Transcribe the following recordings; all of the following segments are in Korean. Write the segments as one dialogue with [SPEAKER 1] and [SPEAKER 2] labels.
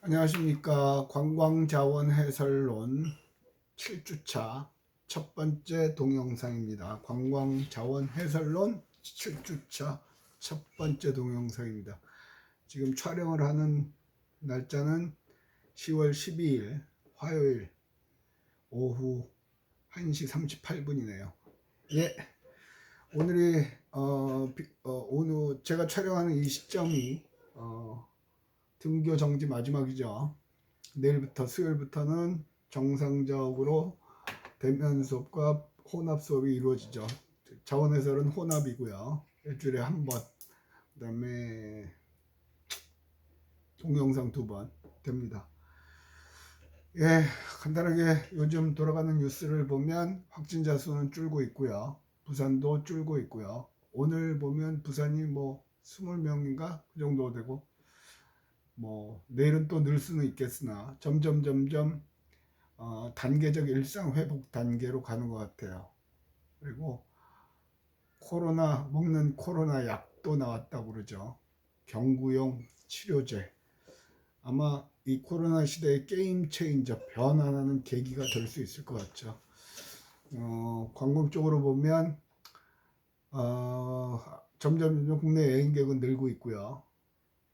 [SPEAKER 1] 안녕하십니까. 관광자원 해설론 7주차 첫 번째 동영상입니다. 관광자원 해설론 7주차 첫 번째 동영상입니다. 지금 촬영을 하는 날짜는 10월 12일 화요일 오후 1시 38분이네요. 예, 오늘이 오늘 제가 촬영하는 이 시점이 등교 정지 마지막이죠. 내일부터 수요일부터는 정상적으로 대면 수업과 혼합 수업이 이루어지죠. 자원해설은 혼합이고요. 일주일에 한 번, 그 다음에 동영상 2번 됩니다. 예, 간단하게 요즘 돌아가는 뉴스를 보면 확진자 수는 줄고 있고요. 부산도 줄고 있고요. 오늘 보면 부산이 뭐 20명인가 그 정도 되고, 뭐 내일은 또 늘 수는 있겠으나 점점 단계적 일상 회복 단계로 가는 것 같아요. 그리고 코로나 먹는 코로나 약도 나왔다고 그러죠. 경구용 치료제. 아마 이 코로나 시대의 게임 체인저 변화하는 계기가 될 수 있을 것 같죠. 관광 쪽으로 보면 점점 국내 여행객은 늘고 있고요.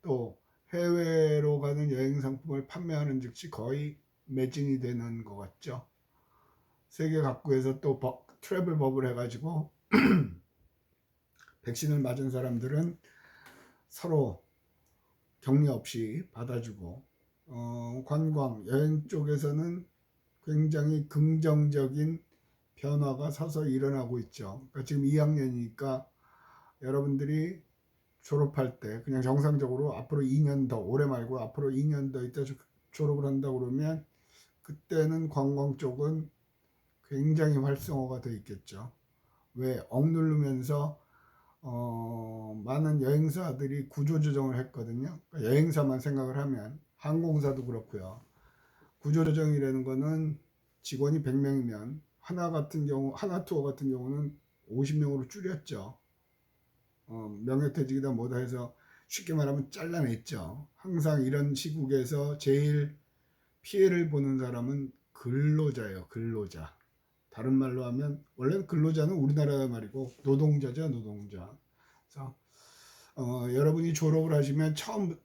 [SPEAKER 1] 또 해외로 가는 여행 상품을 판매하는 즉시 거의 매진이 되는 것 같죠. 세계 각국에서 또 트래블 버블 해가지고 백신을 맞은 사람들은 서로 격리 없이 받아주고, 관광 여행 쪽에서는 굉장히 긍정적인 변화가 서서히 일어나고 있죠. 그러니까 지금 2학년이니까 여러분들이 졸업할 때 그냥 정상적으로 앞으로 2년 더, 올해 말고 앞으로 2년 더 있다 졸업을 한다 그러면 그때는 관광 쪽은 굉장히 활성화가 돼 있겠죠. 왜? 억누르면서 많은 여행사들이 구조조정을 했거든요. 그러니까 여행사만 생각을 하면 항공사도 그렇고요. 구조조정이라는 거는 직원이 100명이면 하나 투어 같은 경우는 50명으로 줄였죠. 명예퇴직이다 뭐다 해서 쉽게 말하면 잘라냈죠. 항상 이런 시국에서 제일 피해를 보는 사람은 근로자예요. 근로자. 다른 말로 하면 원래는 근로자는 우리나라 말이고 노동자죠. 노동자. 그래서 여러분이 졸업을 하시면 처음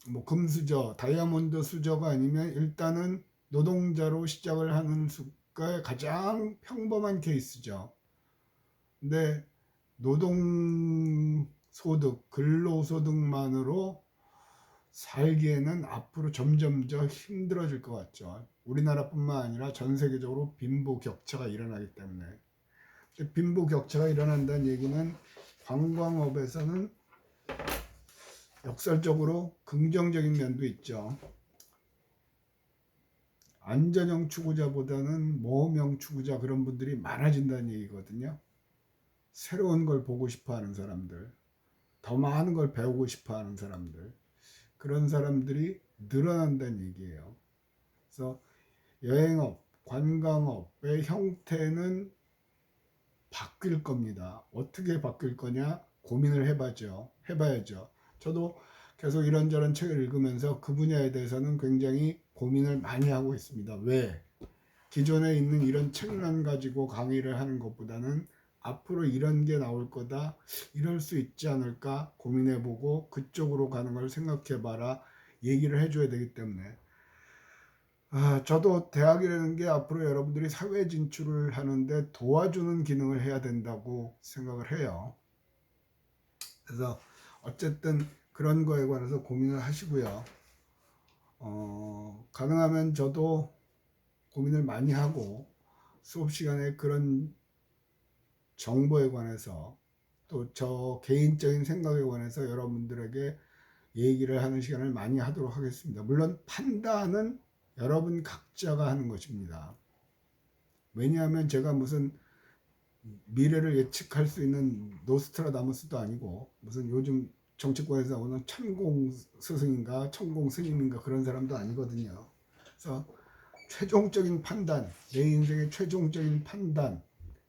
[SPEAKER 1] 뭐 금수저, 다이아몬드 수저가 아니면 일단은 노동자로 시작을 하는 수가 가장 평범한 케이스죠. 근데 노동소득, 근로소득만으로 살기에는 앞으로 점점 더 힘들어질 것 같죠. 우리나라뿐만 아니라 전 세계적으로 빈부격차가 일어나기 때문에. 빈부격차가 일어난다는 얘기는 관광업에서는 역설적으로 긍정적인 면도 있죠. 안전형 추구자보다는 모험형 추구자, 그런 분들이 많아진다는 얘기거든요. 새로운 걸 보고 싶어 하는 사람들, 더 많은 걸 배우고 싶어 하는 사람들, 그런 사람들이 늘어난다는 얘기예요. 그래서 여행업, 관광업의 형태는 바뀔 겁니다. 어떻게 바뀔 거냐 고민을 해봐야죠. 저도 계속 이런저런 책을 읽으면서 그 분야에 대해서는 굉장히 고민을 많이 하고 있습니다. 왜? 기존에 있는 이런 책만 가지고 강의를 하는 것보다는 앞으로 이런 게 나올 거다, 이럴 수 있지 않을까 고민해보고 그쪽으로 가는 걸 생각해봐라 얘기를 해줘야 되기 때문에, 저도 대학이라는 게 앞으로 여러분들이 사회 진출을 하는데 도와주는 기능을 해야 된다고 생각을 해요. 그래서 어쨌든 그런 거에 관해서 고민을 하시고요. 가능하면 저도 고민을 많이 하고 수업 시간에 그런 정보에 관해서 또 저 개인적인 생각에 관해서 여러분들에게 얘기를 하는 시간을 많이 하도록 하겠습니다. 물론 판단은 여러분 각자가 하는 것입니다. 왜냐하면 제가 무슨 미래를 예측할 수 있는 노스트라다무스도 아니고 무슨 요즘 정치권에서 나오는 천공 스승인가 천공 스님인가 그런 사람도 아니거든요. 그래서 최종적인 판단, 내 인생의 최종적인 판단,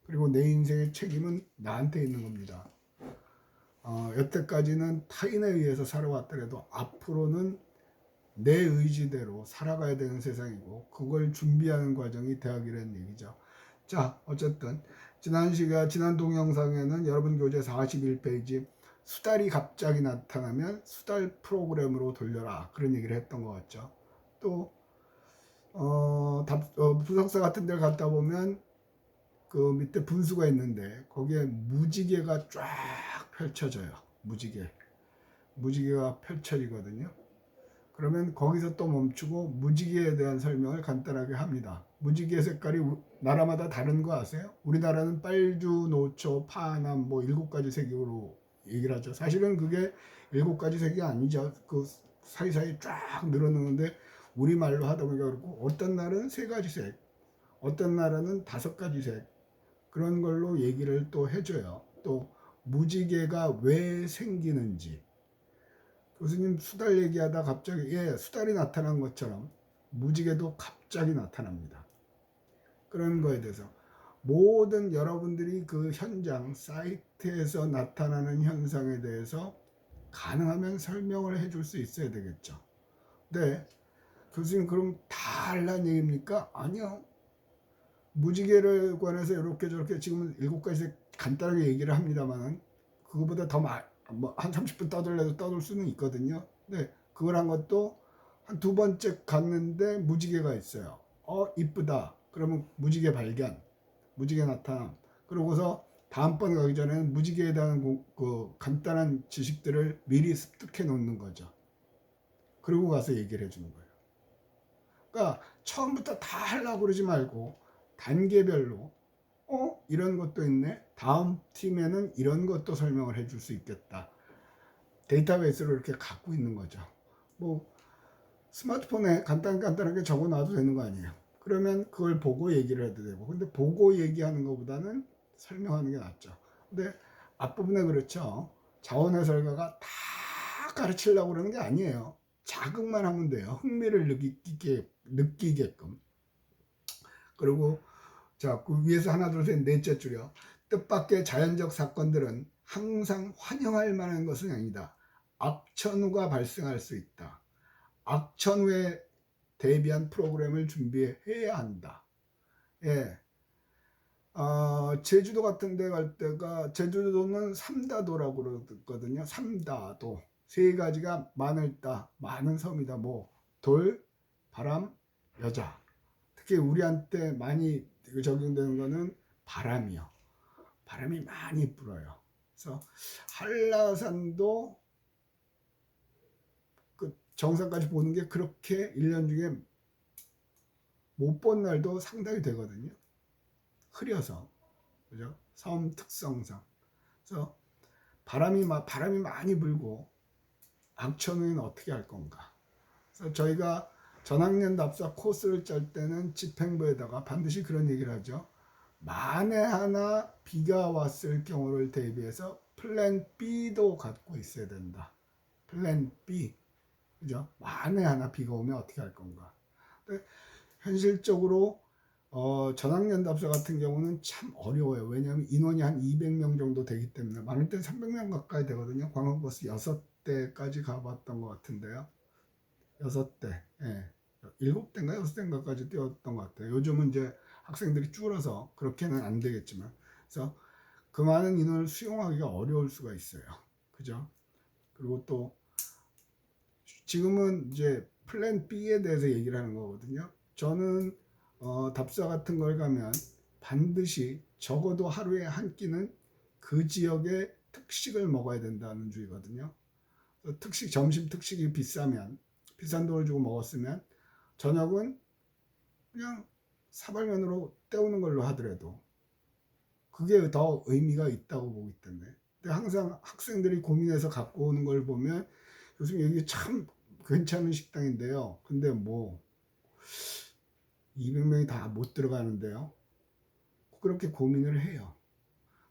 [SPEAKER 1] 그리고 내 인생의 책임은 나한테 있는 겁니다. 여태까지는 타인에 의해서 살아왔더라도 앞으로는 내 의지대로 살아가야 되는 세상이고 그걸 준비하는 과정이 대학이라는 얘기죠. 자, 어쨌든 지난 동영상에는 여러분 교재 41페이지 수달이 갑자기 나타나면 수달 프로그램으로 돌려라 그런 얘기를 했던 것 같죠. 또 부석사 같은 데를 갔다 보면 그 밑에 분수가 있는데 거기에 무지개가 쫙 펼쳐져요. 무지개가 펼쳐지거든요. 그러면 거기서 또 멈추고 무지개에 대한 설명을 간단하게 합니다. 무지개 색깔이 나라마다 다른 거 아세요? 우리나라는 빨주, 노초, 파남 뭐 7가지 색으로 얘기를 하죠. 사실은 그게 7가지 색이 아니죠. 그 사이사이 쫙 늘어놓는데 우리말로 하다 보니까 그렇고 어떤 날은 3가지 색, 어떤 날은 5가지 색 그런 걸로 얘기를 또 해줘요. 또 무지개가 왜 생기는지 교수님 수달 얘기하다 갑자기 수달이 나타난 것처럼 무지개도 갑자기 나타납니다. 그런 거에 대해서 모든 여러분들이 그 현장 사이트에서 나타나는 현상에 대해서 가능하면 설명을 해줄 수 있어야 되겠죠. 네, 교수님 그럼 다 알란 얘기입니까? 아니요. 무지개를 관해서 이렇게 저렇게 지금 7가지 간단하게 얘기를 합니다만 그거보다 더 한 30분 떠들래도 떠들 수는 있거든요. 네, 그걸 한 것도 한 2번째 갔는데 무지개가 있어요. 이쁘다. 그러면 무지개 발견, 무지개 나타남. 그러고서 다음번 가기 전에는 무지개에 대한 그 간단한 지식들을 미리 습득해 놓는 거죠. 그러고 가서 얘기를 해주는 거예요. 그러니까 처음부터 다 하려고 그러지 말고 단계별로 이런 것도 있네. 다음 팀에는 이런 것도 설명을 해줄 수 있겠다. 데이터베이스로 이렇게 갖고 있는 거죠. 뭐 스마트폰에 간단하게 적어놔도 되는 거 아니에요. 그러면 그걸 보고 얘기를 해도 되고. 근데 보고 얘기하는 것보다는 설명하는 게 낫죠. 근데 앞부분에 그렇죠. 자원해설가가 다 가르치려고 그러는 게 아니에요. 자극만 하면 돼요. 흥미를 느끼게끔. 그리고 자, 그 위에서 하나, 둘, 셋, 넷째 줄이요. 뜻밖의 자연적 사건들은 항상 환영할 만한 것은 아니다. 악천후가 발생할 수 있다. 악천후에 대비한 프로그램을 준비해야 한다. 예. 제주도 같은 데 갈 때가, 제주도는 삼다도라고 그러거든요. 삼다도. 3가지가 많은 섬이다. 뭐, 돌, 바람, 여자. 특히 우리한테 많이 적용되는 거는 바람이요. 바람이 많이 불어요. 그래서 한라산도 그 정상까지 보는 게 그렇게 1년 중에 못 본 날도 상당히 되거든요. 흐려서. 그죠? 섬 특성상. 그래서 바람이 많이 불고 악천후는 어떻게 할 건가. 그래서 저희가 전학년 답사 코스를 짤 때는 집행부에다가 반드시 그런 얘기를 하죠. 만에 하나 비가 왔을 경우를 대비해서 플랜 B도 갖고 있어야 된다. 플랜 B. 그죠? 만에 하나 비가 오면 어떻게 할 건가. 근데 현실적으로 전학년 답사 같은 경우는 참 어려워요. 왜냐하면 인원이 한 200명 정도 되기 때문에 많을 땐 300명 가까이 되거든요. 관광버스 6대까지 가봤던 것 같은데요. 6대, 예. 7대인가 6대인가까지 뛰었던 것 같아요. 요즘은 이제 학생들이 줄어서 그렇게는 안 되겠지만, 그래서 그 많은 인원을 수용하기가 어려울 수가 있어요. 그죠? 그리고 또 지금은 이제 플랜 B에 대해서 얘기를 하는 거거든요. 저는 답사 같은 걸 가면 반드시 적어도 하루에 한 끼는 그 지역의 특식을 먹어야 된다는 주의거든요. 점심 특식이 비싼 돈을 주고 먹었으면 저녁은 그냥 사발면으로 때우는 걸로 하더라도 그게 더 의미가 있다고 보기 때문에. 근데 항상 학생들이 고민해서 갖고 오는 걸 보면 교수님 여기 참 괜찮은 식당인데요. 근데 뭐 200명이 다 못 들어가는데요. 그렇게 고민을 해요.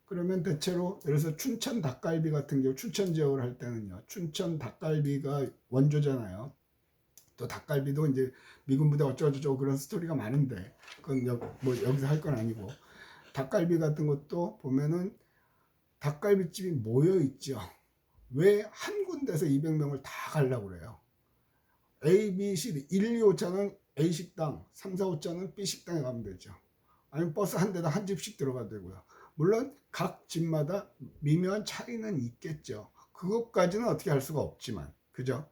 [SPEAKER 1] 그러면 대체로 예를 들어서 춘천 닭갈비 같은 경우 춘천 지역을 할 때는요. 춘천 닭갈비가 원조잖아요. 또 닭갈비도 이제 미군 부대 어쩌고저쩌고 그런 스토리가 많은데 그건 여기서 할 건 아니고 닭갈비 같은 것도 보면은 닭갈비집이 모여 있죠. 왜 한 군데서 200명을 다 가려고 그래요? A, B, C, D 1, 2, 5차는 A 식당, 3, 4, 5차는 B 식당에 가면 되죠. 아니면 버스 한 대당 한 집씩 들어가도 되고요. 물론 각 집마다 미묘한 차이는 있겠죠. 그것까지는 어떻게 할 수가 없지만, 그죠?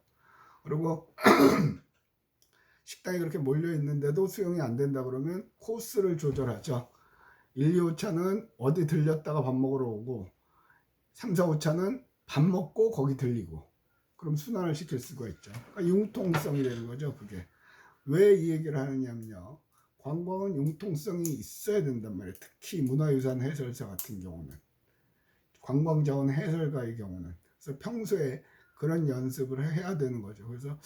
[SPEAKER 1] 그리고 식당이 그렇게 몰려 있는데도 수용이 안 된다 그러면 코스를 조절하죠. 1, 2, 5차는 어디 들렸다가 밥 먹으러 오고 3, 4, 5차는 밥 먹고 거기 들리고, 그럼 순환을 시킬 수가 있죠. 그러니까 융통성이 되는 거죠. 그게 왜 이 얘기를 하느냐면요, 관광은 융통성이 있어야 된단 말이에요. 특히 문화유산 해설사 같은 경우는, 관광자원 해설가의 경우는. 그래서 평소에 그런 연습을 해야 되는 거죠. 그래서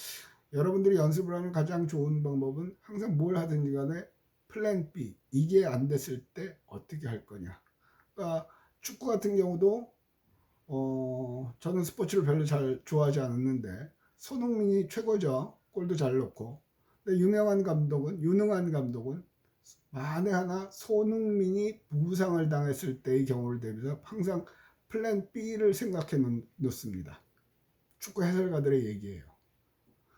[SPEAKER 1] 여러분들이 연습을 하는 가장 좋은 방법은 항상 뭘 하든지 간에 플랜 B, 이게 안 됐을 때 어떻게 할 거냐. 그러니까 축구 같은 경우도 저는 스포츠를 별로 잘 좋아하지 않았는데 손흥민이 최고죠. 골도 잘 넣고. 근데 유명한 감독은, 유능한 감독은 만에 하나 손흥민이 부상을 당했을 때의 경우를 대비해서 항상 플랜 B를 생각해 놓습니다. 축구 해설가들의 얘기예요.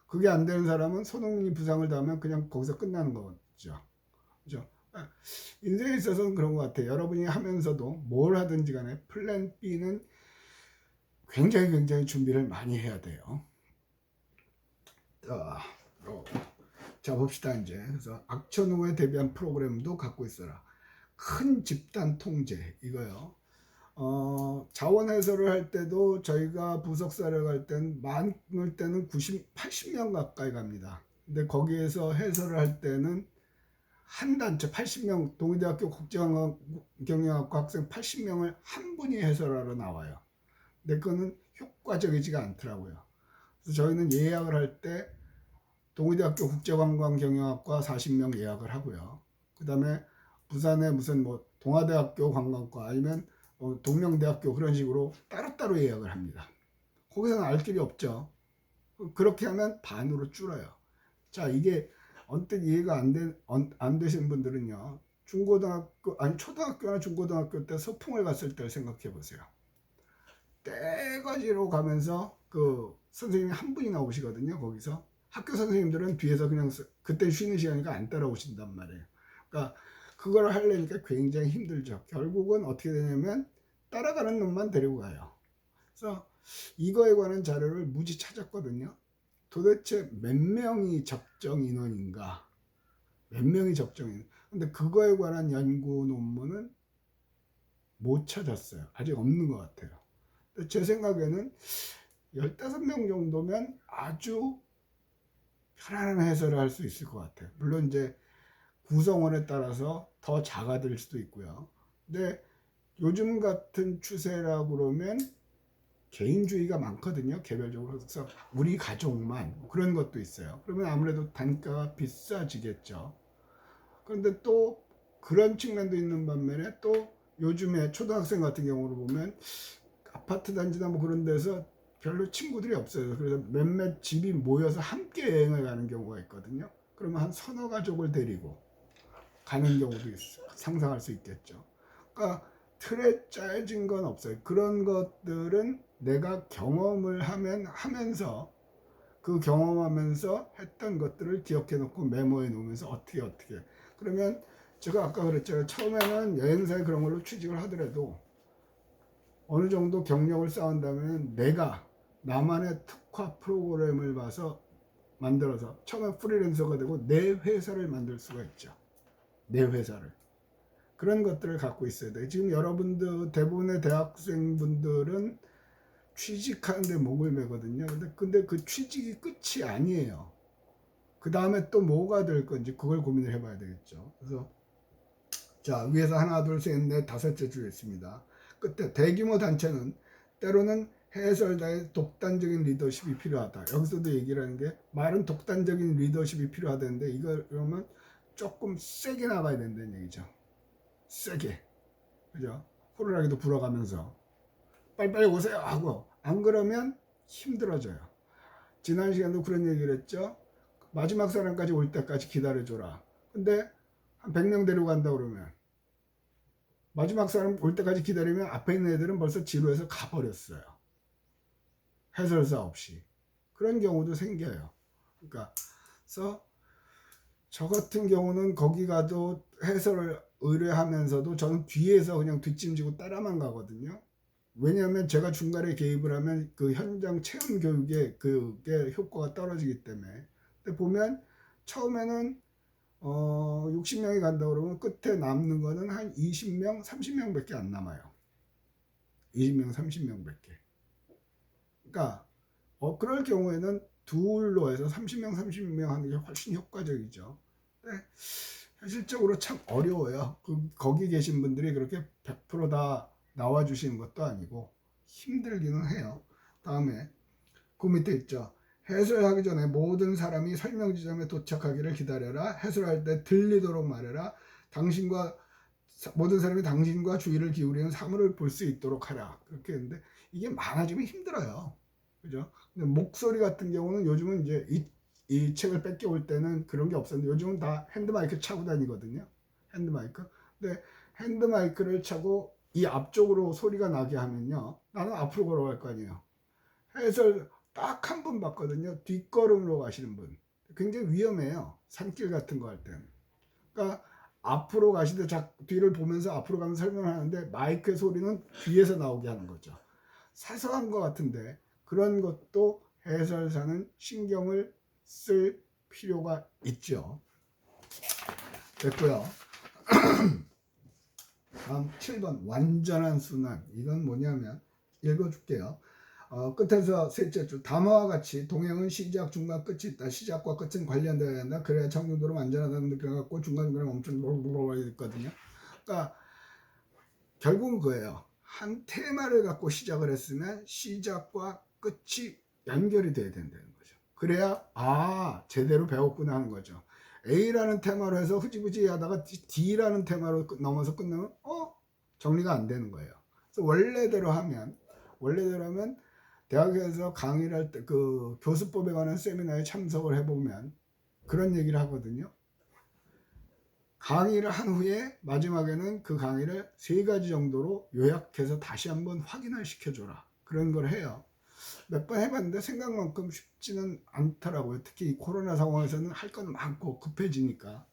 [SPEAKER 1] 그게 안 되는 사람은 손흥민이 부상을 당하면 그냥 거기서 끝나는 거죠. 그죠? 인생에 있어서는 그런 것 같아요. 여러분이 하면서도 뭘 하든지 간에 플랜 B는 굉장히 준비를 많이 해야 돼요. 자 봅시다 이제. 그래서 악천 후에 대비한 프로그램도 갖고 있어라. 큰 집단 통제 이거요. 자원 해설을 할 때도 저희가 부석사를 갈 때는 많을 때는 80명 가까이 갑니다. 근데 거기에서 해설을 할 때는 한 단체 80명, 동의대학교 국제경영학과 학생 80명을 한 분이 해설하러 나와요. 근데 그거는 효과적이지가 않더라고요. 그래서 저희는 예약을 할 때 동의대학교 국제관광경영학과 40명 예약을 하고요. 그 다음에 부산에 무슨 뭐 동아대학교 관광과 아니면 동명대학교 그런 식으로 따로따로 예약을 합니다. 거기서는 알 길이 없죠. 그렇게 하면 반으로 줄어요. 자, 이게 언뜻 이해가 안 되신 분들은요, 중고등학교, 아니 초등학교나 중고등학교 때 소풍을 갔을 때를 생각해 보세요. 떼거지로 가면서 그 선생님이 한 분이 나오시거든요. 거기서 학교 선생님들은 뒤에서 그냥 그때 쉬는 시간이니까 안 따라오신단 말이에요. 그러니까 그걸 하려니까 굉장히 힘들죠. 결국은 어떻게 되냐면 따라가는 놈만 데리고 가요. 그래서 이거에 관한 자료를 무지 찾았거든요. 도대체 몇 명이 적정 인원인가? 몇 명이 적정 인원? 근데 그거에 관한 연구 논문은 못 찾았어요. 아직 없는 것 같아요. 제 생각에는 15명 정도면 아주 편안한 해설을 할 수 있을 것 같아요. 물론 이제 구성원에 따라서 더 작아질 수도 있고요. 근데 요즘 같은 추세라고 그러면 개인주의가 많거든요. 개별적으로. 그래서 우리 가족만 그런 것도 있어요. 그러면 아무래도 단가가 비싸지겠죠. 그런데 또 그런 측면도 있는 반면에 또 요즘에 초등학생 같은 경우로 보면 아파트 단지나 뭐 그런 데서 별로 친구들이 없어요. 그래서 몇몇 집이 모여서 함께 여행을 가는 경우가 있거든요. 그러면 한 서너 가족을 데리고 가는 경우도 상상할 수 있겠죠. 그러니까 틀에 짜여진 건 없어요. 그런 것들은 내가 경험을 하면서 그 경험하면서 했던 것들을 기억해 놓고 메모해 놓으면서 어떻게 그러면 제가 아까 그랬잖아요. 처음에는 여행사에 그런 걸로 취직을 하더라도 어느 정도 경력을 쌓은다면 내가 나만의 특화 프로그램을 만들어서 처음에 프리랜서가 되고 내 회사를 만들 수가 있죠. 내 회사를. 그런 것들을 갖고 있어야 돼요. 지금 여러분들 대부분의 대학생분들은 취직하는데 목을 매거든요. 근데 그 취직이 끝이 아니에요. 그 다음에 또 뭐가 될 건지 그걸 고민을 해봐야 되겠죠. 그래서 자, 위에서 하나 둘 셋 넷 다섯째 줄 있습니다. 끝에 대규모 단체는 때로는 해설자의 독단적인 리더십이 필요하다. 여기서도 얘기를 하는 게 말은 독단적인 리더십이 필요하다는데 이걸 그러면 조금 세게 나가야 된다는 얘기죠. 세게. 그죠? 호루라기도 불어가면서 빨리빨리 오세요 하고, 안 그러면 힘들어져요. 지난 시간도 그런 얘기를 했죠. 마지막 사람까지 올 때까지 기다려줘라. 근데 한 100명 데려간다 그러면 마지막 사람 올 때까지 기다리면 앞에 있는 애들은 벌써 지루해서 가버렸어요. 해설사 없이. 그런 경우도 생겨요. 그러니까 그래서 저 같은 경우는 거기 가도 해설을 의뢰하면서도 저는 뒤에서 그냥 뒷짐지고 따라만 가거든요. 왜냐하면 제가 중간에 개입을 하면 그 현장 체험 교육에 그게 효과가 떨어지기 때문에. 근데 보면 처음에는 60명이 간다 그러면 끝에 남는 거는 한 20명, 30명밖에 안 남아요. 20명, 30명밖에. 그러니까 그럴 경우에는 둘로 해서 30명, 30명 하는 게 훨씬 효과적이죠. 근데 현실적으로 참 어려워요. 거기 계신 분들이 그렇게 100%다 나와주시는 것도 아니고 힘들기는 해요. 다음에 그 밑에 있죠. 해설하기 전에 모든 사람이 설명 지점에 도착하기를 기다려라. 해설할 때 들리도록 말해라. 모든 사람이 당신과 주의를 기울이는 사물을 볼 수 있도록 하라. 그렇게 했는데 이게 많아지면 힘들어요. 그죠? 근데 목소리 같은 경우는 요즘은 이제 이 책을 뺏겨올 때는 그런 게 없었는데 요즘은 다 핸드마이크 차고 다니거든요. 핸드마이크. 근데 핸드마이크를 차고 이 앞쪽으로 소리가 나게 하면요. 나는 앞으로 걸어갈 거 아니에요. 해설 딱 한 분 봤거든요. 뒷걸음으로 가시는 분. 굉장히 위험해요. 산길 같은 거 할 때는. 그러니까 앞으로 가시되 뒤를 보면서 앞으로 가면서 설명을 하는데 마이크 소리는 뒤에서 나오게 하는 거죠. 사소한 것 같은데 그런 것도 해설사는 신경을 쓸 필요가 있죠. 됐고요. 다음 7번 완전한 순환. 이건 뭐냐면 읽어줄게요. 끝에서 셋째 줄 담화와 같이 동행은 시작, 중간, 끝이 있다. 시작과 끝은 관련되어야 한다. 그래야 청중도로 완전하다는 느낌을 갖고 중간중간에 멈춘 있거든요. 그러니까 결국은 그거예요. 한 테마를 갖고 시작을 했으면 시작과 끝이 연결이 돼야 된다는 거죠. 그래야 제대로 배웠구나 하는 거죠. A라는 테마로 해서 흐지부지 하다가 D라는 테마로 넘어서 끝나면 정리가 안 되는 거예요. 그래서 원래대로 하면 대학에서 강의를 할 때 그 교수법에 관한 세미나에 참석을 해보면 그런 얘기를 하거든요. 강의를 한 후에 마지막에는 그 강의를 3가지 정도로 요약해서 다시 한번 확인을 시켜줘라. 그런 걸 해요. 몇 번 해봤는데 생각만큼 쉽지는 않더라고요. 특히 이 코로나 상황에서는 할 건 많고 급해지니까.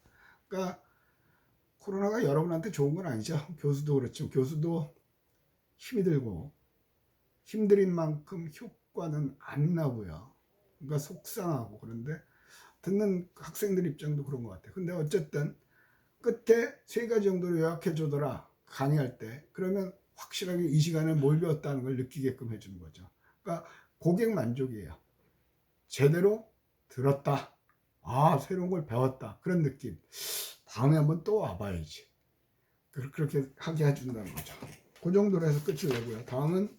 [SPEAKER 1] 그러니까 코로나가 여러분한테 좋은 건 아니죠. 교수도 그렇죠. 교수도 힘이 들고 힘들인 만큼 효과는 안 나고요. 그러니까 속상하고. 그런데 듣는 학생들 입장도 그런 것 같아요. 근데 어쨌든 끝에 3가지 정도로 요약해 주더라. 강의할 때. 그러면 확실하게 이 시간에 뭘 배웠다는 걸 느끼게끔 해주는 거죠. 그러니까 고객 만족이에요. 제대로 들었다. 새로운 걸 배웠다. 그런 느낌. 다음에 한번 또 와봐야지. 그렇게 하게 해준다는 거죠. 그 정도로 해서 끝을 내고요. 다음은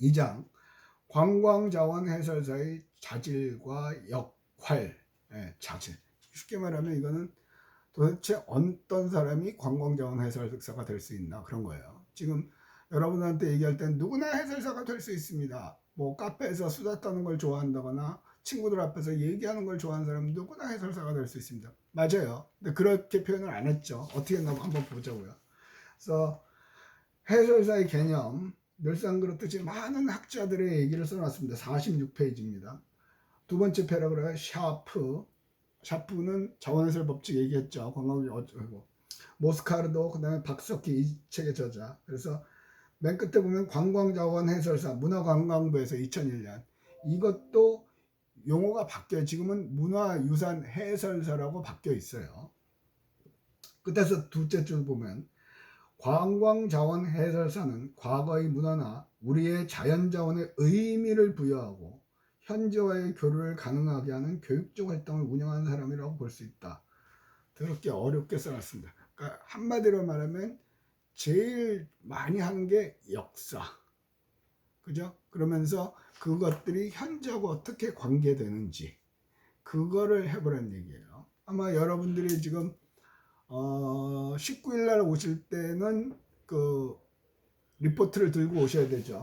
[SPEAKER 1] 2장. 관광자원 해설사의 자질과 역할. 자질. 쉽게 말하면 이거는 도대체 어떤 사람이 관광자원 해설사가 될 수 있나 그런 거예요. 지금 여러분한테 얘기할 땐 누구나 해설사가 될 수 있습니다. 뭐 카페에서 수다 떠는 걸 좋아한다거나 친구들 앞에서 얘기하는 걸 좋아하는 사람 누구나 해설사가 될 수 있습니다. 맞아요. 근데 그렇게 표현을 안 했죠. 어떻게 했나 한번 보자고요. 그래서 해설사의 개념 늘상 그렇듯이 많은 학자들의 얘기를 써놨습니다. 46페이지입니다. 두 번째 패러그래프 샤프는 자원해설 법칙 얘기했죠. 관광이 어쩌고 모스카르도 그다음에 박석희 이 책의 저자. 그래서 맨 끝에 보면 관광자원 해설사 문화관광부에서 2001년 이것도 용어가 바뀌어요. 지금은 문화유산 해설사라고 바뀌어 있어요. 끝에서 둘째 줄 보면 관광자원 해설사는 과거의 문화나 우리의 자연자원의 의미를 부여하고 현재와의 교류를 가능하게 하는 교육적 활동을 운영하는 사람이라고 볼 수 있다. 그렇게 어렵게 써놨습니다. 그러니까 한마디로 말하면 제일 많이 하는 게 역사. 그죠? 그러면서 그것들이 현재하고 어떻게 관계되는지 그거를 해보라는 얘기예요. 아마 여러분들이 지금 19일 날 오실 때는 그 리포트를 들고 오셔야 되죠.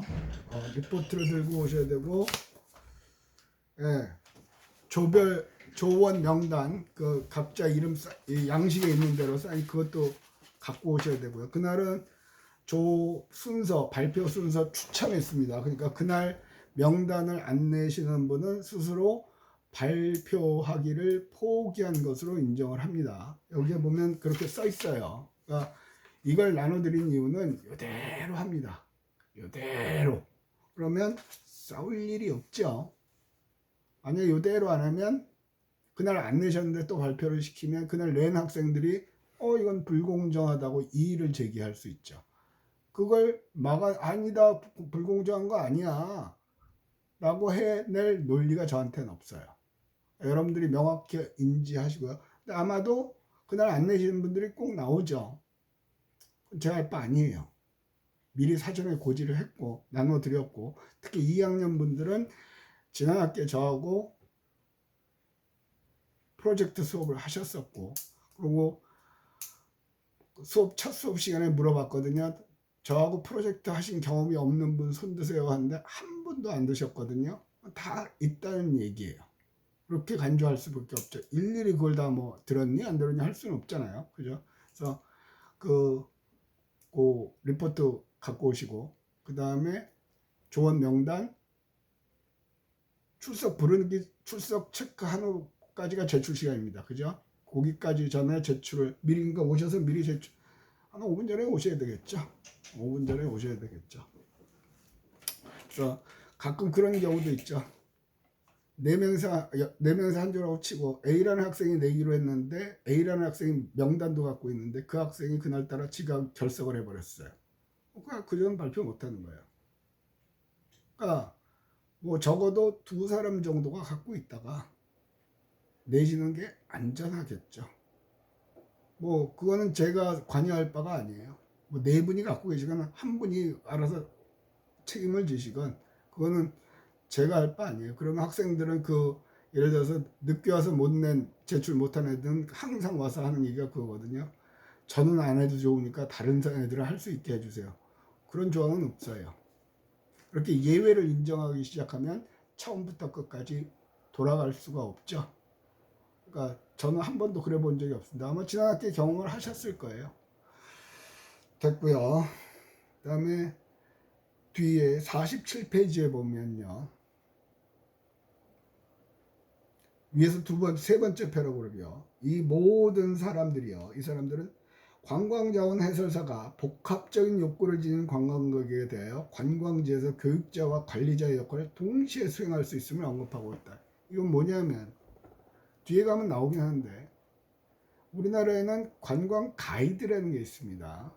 [SPEAKER 1] 리포트를 들고 오셔야 되고 조원 명단 그 각자 이름 양식에 있는 대로 사인 그것도 갖고 오셔야 되고요. 그날은 발표 순서 추첨했습니다. 그러니까 그날 명단을 안 내시는 분은 스스로 발표하기를 포기한 것으로 인정을 합니다. 여기에 보면 그렇게 써 있어요. 그러니까 이걸 나눠드린 이유는 이대로 합니다. 이대로. 그러면 싸울 일이 없죠. 만약에 이대로 안 하면 그날 안 내셨는데 또 발표를 시키면 그날 낸 학생들이 이건 불공정하다고 이의를 제기할 수 있죠. 그걸 아니다, 불공정한 거 아니야 라고 해낼 논리가 저한테는 없어요. 여러분들이 명확히 인지하시고요. 근데 아마도 그날 안 내시는 분들이 꼭 나오죠. 제가 할 바 아니에요. 미리 사전에 고지를 했고 나눠드렸고, 특히 2학년 분들은 지난 학기에 저하고 프로젝트 수업을 하셨었고, 그리고 첫 수업 시간에 물어봤거든요. 저하고 프로젝트 하신 경험이 없는 분 손 드세요 하는데 한 분도 안 드셨거든요. 다 있다는 얘기예요. 그렇게 간주할 수밖에 없죠. 일일이 그걸 다 뭐 들었니 안 들었니 할 수는 없잖아요. 그죠? 그래서 그 리포트 갖고 오시고, 그 다음에 조언 명단, 출석 체크한 후까지가 제출 시간입니다. 그죠? 거기까지 전에 제출을 미리, 그러니까 오셔서 미리 제출, 한 5분 전에 오셔야 되겠죠. 5분 전에 오셔야 되겠죠. 그래서 가끔 그런 경우도 있죠. 4명에서 한 조라고 치고 A라는 학생이 내기로 했는데 A라는 학생이 명단도 갖고 있는데 그 학생이 그날따라 지가 결석을 해버렸어요. 그러니까 그전 발표 못하는 거예요. 그러니까 뭐 적어도 2사람 정도가 갖고 있다가 내시는 게 안전하겠죠. 뭐 그거는 제가 관여할 바가 아니에요. 뭐 4분이 갖고 계시거나 1분이 알아서 책임을 지시건 그거는 제가 할 바 아니에요. 그러면 학생들은 예를 들어서 늦게 와서 제출 못한 애들은 항상 와서 하는 얘기가 그거거든요. 저는 안 해도 좋으니까 다른 애들은 할 수 있게 해주세요. 그런 조항은 없어요. 그렇게 예외를 인정하기 시작하면 처음부터 끝까지 돌아갈 수가 없죠. 그러니까 저는 한 번도 그래 본 적이 없습니다. 아마 지난 학기에 경험을 하셨을 거예요. 됐고요. 그 다음에 뒤에 47페이지에 보면요. 위에서 세 번째 패러그래프요. 이 모든 사람들이요. 이 사람들은 관광자원 해설사가 복합적인 욕구를 지닌 관광객에 대하여 관광지에서 교육자와 관리자의 역할을 동시에 수행할 수 있음을 언급하고 있다. 이건 뭐냐면 뒤에 가면 나오긴 하는데 우리나라에는 관광 가이드라는 게 있습니다.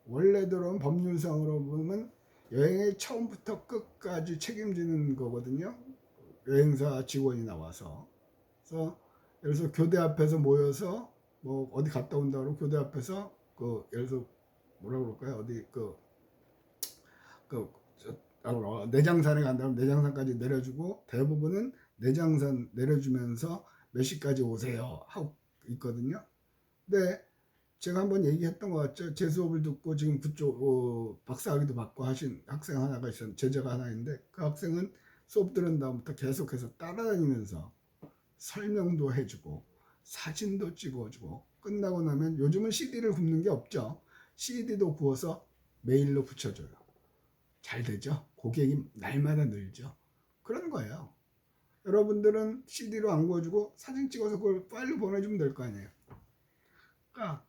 [SPEAKER 1] 원래대로는 법률상으로 보면 여행의 처음부터 끝까지 책임지는 거거든요. 여행사 직원이 나와서. 그래서 예를 들어서 교대 앞에서 모여서 뭐 어디 갔다 온다 그러고 교대 앞에서 예를 들어서 뭐라 그럴까요? 어디 내장산에 간다면 내장산까지 내려주고 대부분은 내장산 내려주면서 몇 시까지 오세요 하고 있거든요. 근데 제가 한번 얘기했던 것 같죠. 제 수업을 듣고 지금 그쪽 박사학위도 받고 하신 학생 하나가 있었는데 제자가 하나 있는데 그 학생은 수업 들은 다음부터 계속해서 따라다니면서 설명도 해주고 사진도 찍어주고 끝나고 나면 요즘은 CD를 굽는 게 없죠. CD도 구워서 메일로 붙여줘요. 잘 되죠? 고객이 날마다 늘죠. 그런 거예요. 여러분들은 CD로 안 구워주고 사진 찍어서 그걸 파일로 보내주면 될 거 아니에요. 그러니까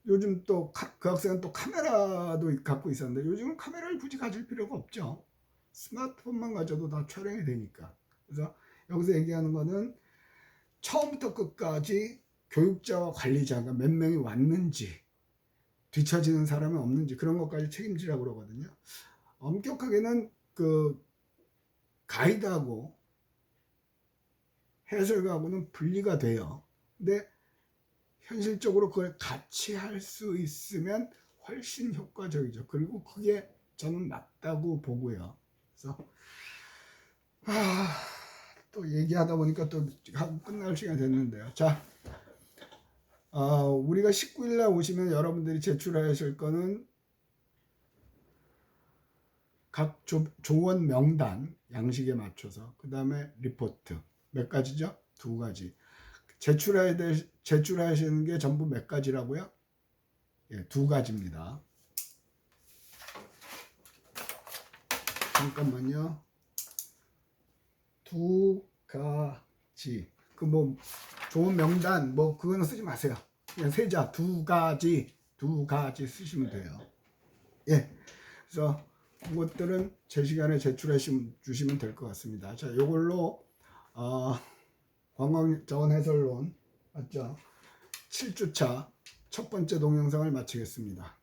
[SPEAKER 1] 요즘 또 그 학생은 또 카메라도 갖고 있었는데 요즘은 카메라를 굳이 가질 필요가 없죠. 스마트폰만 가져도 다 촬영이 되니까. 그래서 여기서 얘기하는 거는 처음부터 끝까지 교육자와 관리자가 몇 명이 왔는지 뒤처지는 사람은 없는지 그런 것까지 책임지라고 그러거든요. 엄격하게는 가이드하고 해설가하고는 분리가 돼요. 근데 현실적으로 그걸 같이 할 수 있으면 훨씬 효과적이죠. 그리고 그게 저는 맞다고 보고요. 그래서 또 얘기하다 보니까 또 하고 끝날 시간이 됐는데요. 자, 우리가 19일 날 오시면 여러분들이 제출하실 거는 각 조원 명단 양식에 맞춰서 그 다음에 리포트 몇 가지죠? 2가지. 제출하시는 게 전부 몇 가지라고요? 예, 2가지입니다. 잠깐만요. 2가지. 그 뭐 좋은 명단 뭐 그거는 쓰지 마세요. 그냥 세자 두 가지 쓰시면 돼요. 예. 그래서 그것들은 제 시간에 제출해 주시면 될 것 같습니다. 자, 요걸로 관광자원 해설론 맞죠? 7주차 첫 번째 동영상을 마치겠습니다.